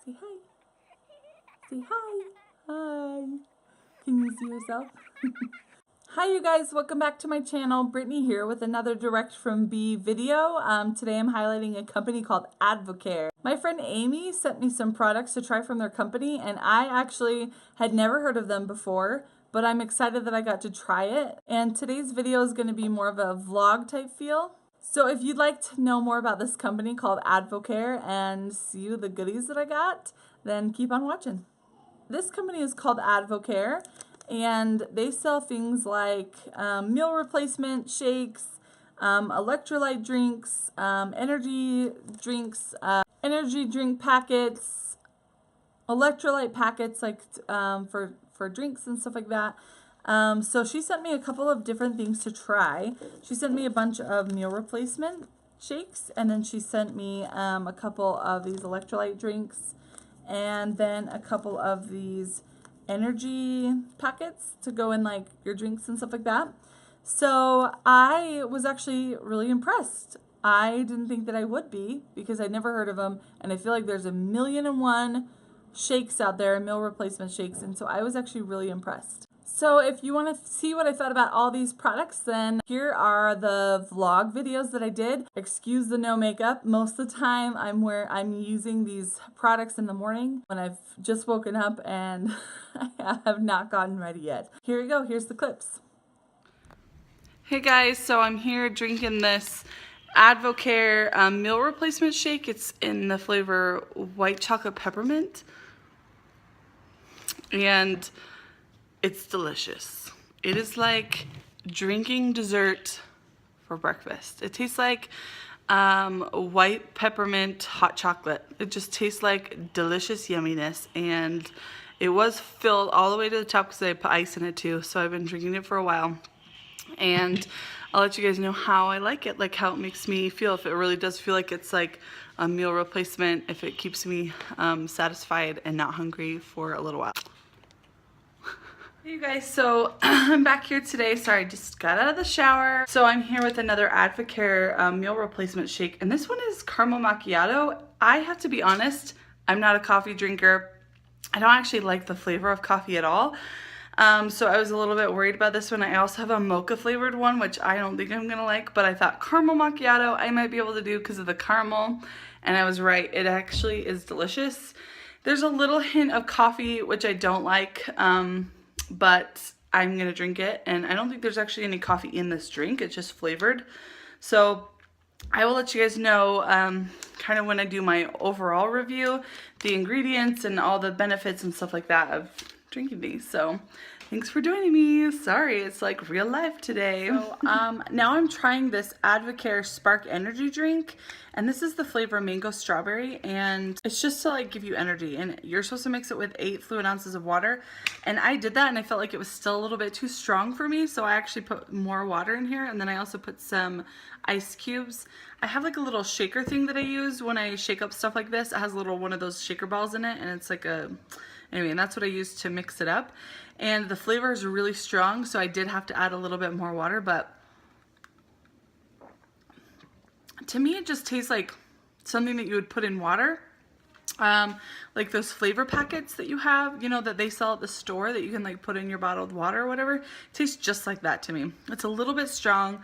Say hi. Say hi. Hi. Can you see yourself? Hi you guys, welcome back to my channel. Brittany here with another Direct from B video. Today I'm highlighting a company called Advocare. My friend Amy sent me some products to try from their company, and I actually had never heard of them before, but I'm excited that I got to try it. And today's video is going to be more of a vlog type feel. So if you'd like to know more about this company called Advocare and see the goodies that I got, then keep on watching. This company is called Advocare, and they sell things like meal replacement shakes, electrolyte drinks, energy drinks, energy drink packets, electrolyte packets like for drinks and stuff like that. So she sent me a couple of different things to try. She sent me a bunch of meal replacement shakes, and then she sent me a couple of these electrolyte drinks, and then a couple of these energy packets to go in like your drinks and stuff like that. So I was actually really impressed. I didn't think that I would be because I'd never heard of them, and I feel like there's 1,000,001 shakes out there, meal replacement shakes, and so I was actually really impressed. So if you want to see what I thought about all these products, then here are the vlog videos that I did. Excuse the no makeup. Most of the time I'm using these products in the morning when I've just woken up and I have not gotten ready yet. Here we go. Here's the clips. Hey guys, so I'm here drinking this Advocare meal replacement shake. It's in the flavor white chocolate peppermint, and it's delicious. It is like drinking dessert for breakfast. It tastes like white peppermint hot chocolate. It just tastes like delicious yumminess, and it was filled all the way to the top because I put ice in it too. So I've been drinking it for a while, and I'll let you guys know how I like it, like how it makes me feel. If it really does feel like it's like a meal replacement, if it keeps me satisfied and not hungry for a little while. Hey you guys, so I'm back here today. Sorry, just got out of the shower. So I'm here with another Advocare meal replacement shake, and this one is caramel macchiato. I have to be honest, I'm not a coffee drinker. I don't actually like the flavor of coffee at all. So I was a little bit worried about this one. I also have a mocha flavored one, which I don't think I'm gonna like, but I thought caramel macchiato I might be able to do because of the caramel, and I was right. It actually is delicious. There's a little hint of coffee, which I don't like, but I'm gonna drink it, and I don't think there's actually any coffee in this drink. It's just flavored. So I will let you guys know kind of when I do my overall review, the ingredients and all the benefits and stuff like that of drinking these. So thanks for joining me. Sorry, it's like real life today. So now I'm trying this Advocare Spark Energy drink, and this is the flavor mango strawberry, and it's just to like give you energy, and you're supposed to mix it with 8 fluid ounces of water, and I did that and I felt like it was still a little bit too strong for me, so I actually put more water in here, and then I also put some ice cubes. I have like a little shaker thing that I use when I shake up stuff like this. It has a little one of those shaker balls in it, and it's like a anyway, and that's what I use to mix it up. And the flavor is really strong, so I did have to add a little bit more water, but to me it just tastes like something that you would put in water. Like those flavor packets that you have, you know, that they sell at the store that you can like put in your bottled water or whatever. It tastes just like that to me. It's a little bit strong,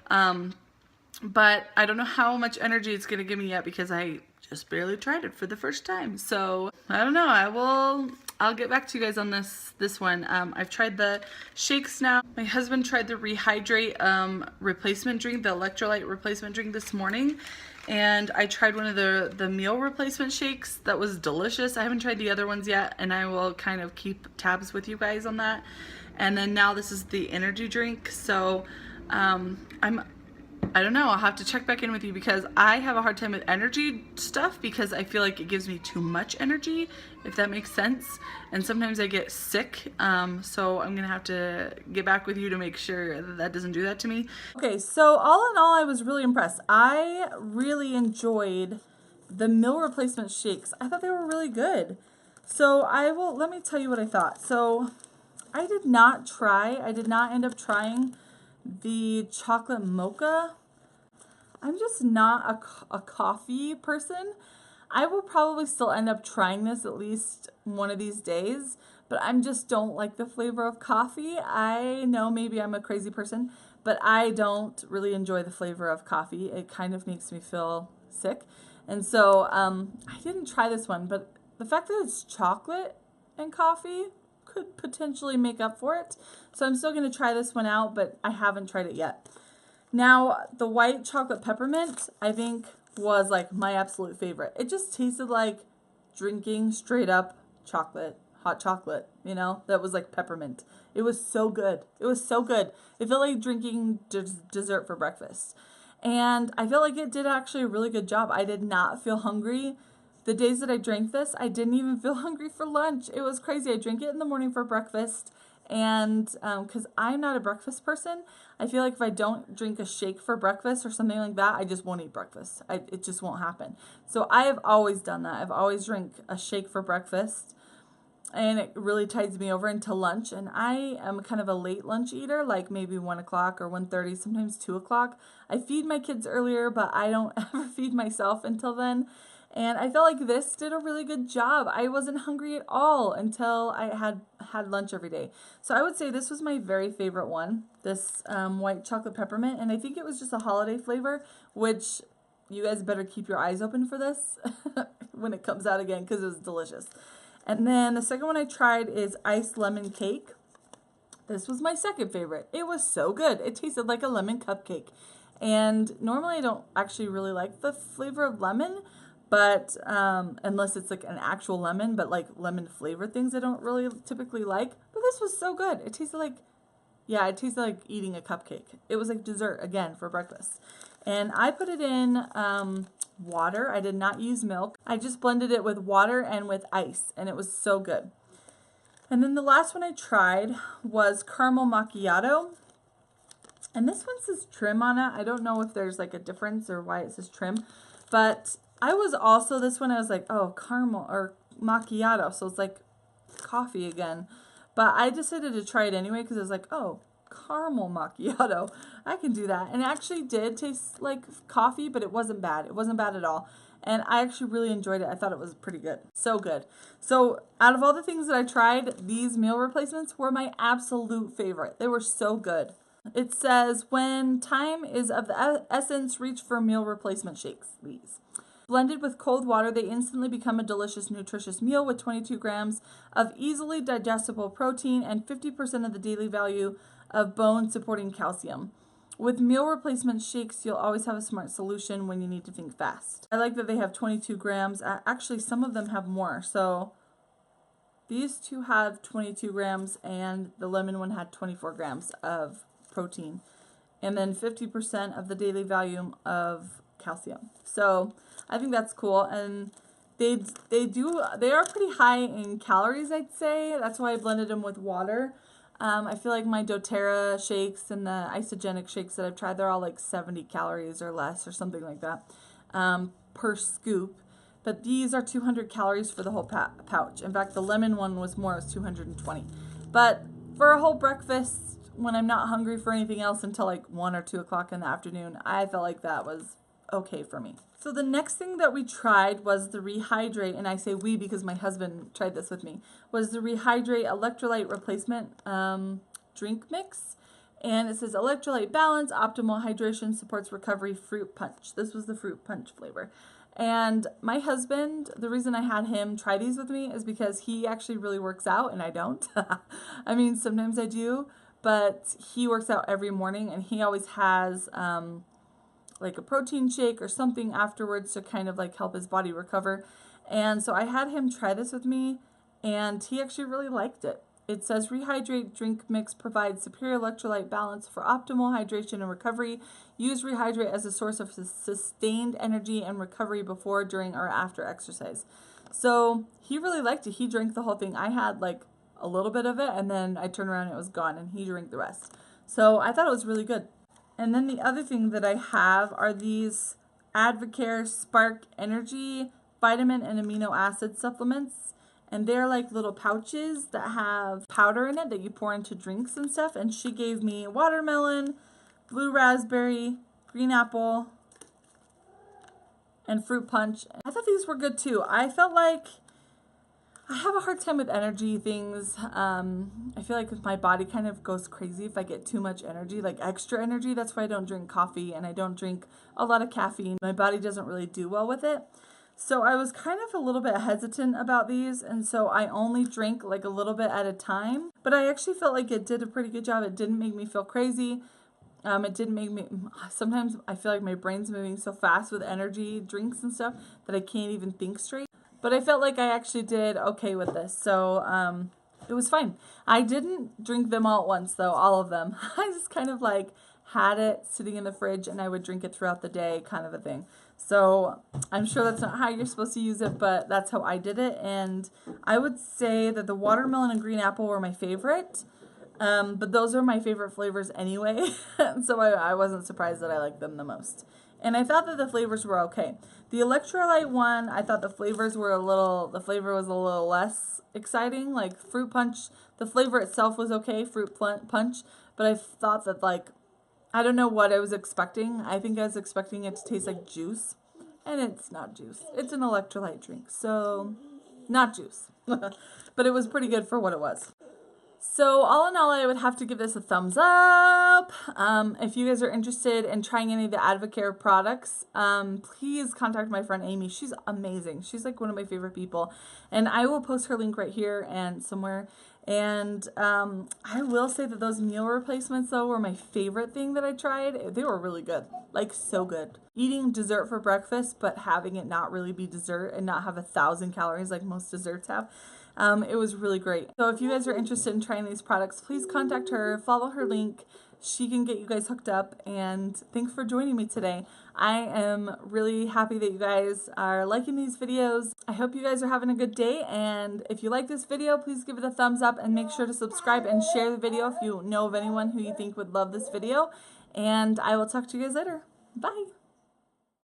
but I don't know how much energy it's gonna give me yet because I just barely tried it for the first time. So I don't know. I'll get back to you guys on this one. I've tried the shakes now. My husband tried the Rehydrate replacement drink, the electrolyte replacement drink this morning, and I tried one of the meal replacement shakes that was delicious. I haven't tried the other ones yet, and I will kind of keep tabs with you guys on that. And then now this is the energy drink. So I don't know, I'll have to check back in with you because I have a hard time with energy stuff because I feel like it gives me too much energy, if that makes sense. And sometimes I get sick, so I'm gonna have to get back with you to make sure that that doesn't do that to me. Okay, so all in all, I was really impressed. I really enjoyed the meal replacement shakes. I thought they were really good. So let me tell you what I thought. So I did not end up trying the chocolate mocha. I'm just not a coffee person. I will probably still end up trying this at least one of these days, but I just don't like the flavor of coffee. I know maybe I'm a crazy person, but I don't really enjoy the flavor of coffee. It kind of makes me feel sick. And so I didn't try this one, but the fact that it's chocolate and coffee could potentially make up for it. So I'm still going to try this one out, but I haven't tried it yet. Now, the white chocolate peppermint, I think, was like my absolute favorite. It just tasted like drinking straight up chocolate, hot chocolate, you know, that was like peppermint. It was so good. It was so good. It felt like drinking dessert for breakfast. And I feel like it did actually a really good job. I did not feel hungry. The days that I drank this, I didn't even feel hungry for lunch. It was crazy. I drank it in the morning for breakfast. And because I'm not a breakfast person, I feel like if I don't drink a shake for breakfast or something like that, I just won't eat breakfast. It just won't happen. So I have always done that. I've always drank a shake for breakfast, and it really tides me over into lunch. And I am kind of a late lunch eater, like maybe 1 o'clock or 1:30, sometimes 2 o'clock. I feed my kids earlier, but I don't ever feed myself until then. And I felt like this did a really good job. I wasn't hungry at all until I had lunch every day. So I would say this was my very favorite one, this white chocolate peppermint. And I think it was just a holiday flavor, which you guys better keep your eyes open for this when it comes out again, because it was delicious. And then the second one I tried is iced lemon cake. This was my second favorite. It was so good. It tasted like a lemon cupcake. And normally I don't actually really like the flavor of lemon, but unless it's like an actual lemon, but like lemon flavored things I don't really typically like. But this was so good. It tasted like, yeah, it tasted like eating a cupcake. It was like dessert again for breakfast. And I put it in water. I did not use milk. I just blended it with water and with ice, and it was so good. And then the last one I tried was caramel macchiato. And this one says trim on it. I don't know if there's like a difference or why it says trim, but I was also, this one I was like, oh, caramel or macchiato. So it's like coffee again. But I decided to try it anyway because I was like, oh, caramel macchiato. I can do that. And it actually did taste like coffee, but it wasn't bad. It wasn't bad at all. And I actually really enjoyed it. I thought it was pretty good. So good. So out of all the things that I tried, these meal replacements were my absolute favorite. They were so good. It says, when time is of the essence, reach for meal replacement shakes, please. Blended with cold water, they instantly become a delicious, nutritious meal with 22 grams of easily digestible protein and 50% of the daily value of bone-supporting calcium. With meal replacement shakes, you'll always have a smart solution when you need to think fast. I like that they have 22 grams. Actually, some of them have more. So these two have 22 grams, and the lemon one had 24 grams of protein. And then 50% of the daily value of calcium. So I think that's cool, and they are pretty high in calories, I'd say. That's why I blended them with water. I feel like my doTERRA shakes and the isogenic shakes that I've tried, they're all like 70 calories or less or something like that per scoop. But these are 200 calories for the whole pouch. In fact, the lemon one was more, it was 220. But for a whole breakfast, when I'm not hungry for anything else until like 1 or 2 o'clock in the afternoon, I felt like that was okay for me. So the next thing that we tried was the Rehydrate, and I say we because my husband tried this with me, was the Rehydrate Electrolyte Replacement drink mix. And it says electrolyte balance, optimal hydration, supports recovery, fruit punch. This was the fruit punch flavor. And my husband, the reason I had him try these with me is because he actually really works out and I don't. I mean, sometimes I do, but he works out every morning and he always has like a protein shake or something afterwards to kind of like help his body recover. And so I had him try this with me and he actually really liked it. It says Rehydrate drink mix provides superior electrolyte balance for optimal hydration and recovery. Use Rehydrate as a source of sustained energy and recovery before, during, or after exercise. So he really liked it. He drank the whole thing. I had like a little bit of it and then I turned around and it was gone and he drank the rest. So I thought it was really good. And then the other thing that I have are these Advocare Spark Energy vitamin and amino acid supplements. And they're like little pouches that have powder in it that you pour into drinks and stuff. And she gave me watermelon, blue raspberry, green apple, and fruit punch. I thought these were good too. I felt like I have a hard time with energy things. I feel like my body kind of goes crazy if I get too much energy, like extra energy. That's why I don't drink coffee and I don't drink a lot of caffeine. My body doesn't really do well with it. So I was kind of a little bit hesitant about these, and so I only drink like a little bit at a time. But I actually felt like it did a pretty good job. It didn't make me feel crazy. It didn't make me, sometimes I feel like my brain's moving so fast with energy drinks and stuff that I can't even think straight. But I felt like I actually did okay with this. So it was fine. I didn't drink them all at once though, all of them. I just kind of like had it sitting in the fridge and I would drink it throughout the day, kind of a thing. So I'm sure that's not how you're supposed to use it, but that's how I did it. And I would say that the watermelon and green apple were my favorite. But those are my favorite flavors anyway. So I wasn't surprised that I liked them the most. And I thought that the flavors were okay. The Electrolyte one, I thought the flavor was a little less exciting. Like fruit punch, the flavor itself was okay, fruit punch. But I thought that like, I don't know what I was expecting. I think I was expecting it to taste like juice. And it's not juice. It's an electrolyte drink. So, not juice. But it was pretty good for what it was. So all in all, I would have to give this a thumbs up. If you guys are interested in trying any of the Advocare products, please contact my friend Amy. She's amazing. She's like one of my favorite people. And I will post her link right here and somewhere. And I will say that those meal replacements, though, were my favorite thing that I tried. They were really good. Like, so good. Eating dessert for breakfast, but having it not really be dessert and not have 1,000 calories like most desserts have. It was really great. So if you guys are interested in trying these products, please contact her, follow her link. She can get you guys hooked up, and thanks for joining me today. I am really happy that you guys are liking these videos. I hope you guys are having a good day, and if you like this video, please give it a thumbs up and make sure to subscribe and share the video if you know of anyone who you think would love this video, and I will talk to you guys later. Bye!